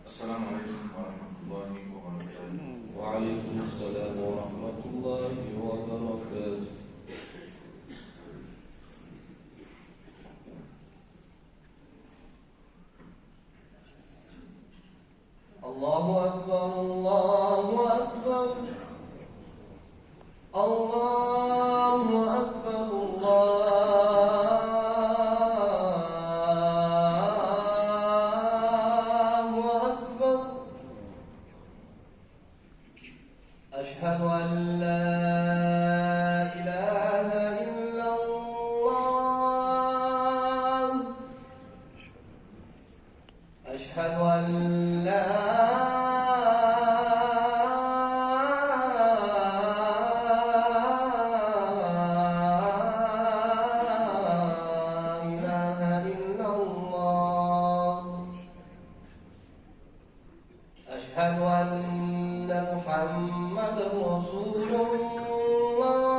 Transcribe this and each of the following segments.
السلام عليكم ورحمة الله وبركاته. وعليكم السلام ورحمة الله وبركاته. الله أكبر الله أكبر الله أكبر الله أكبر. أشهد أن لا إله إلا الله. أشهد أن لا إله إلا الله. أشهد أن محمدا رسول الله.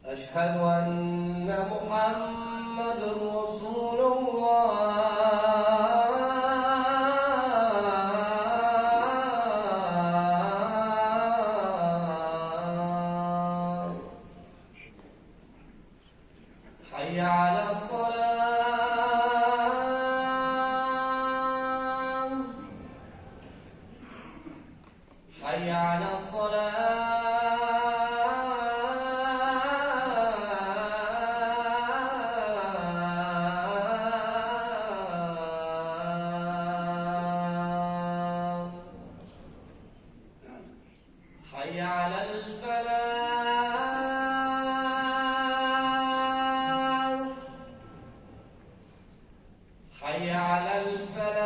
أشهد أن محمدا رسول الله. حي على الصلاة. حي على الصلاة. حي على الفلاح. حي على الفلاح.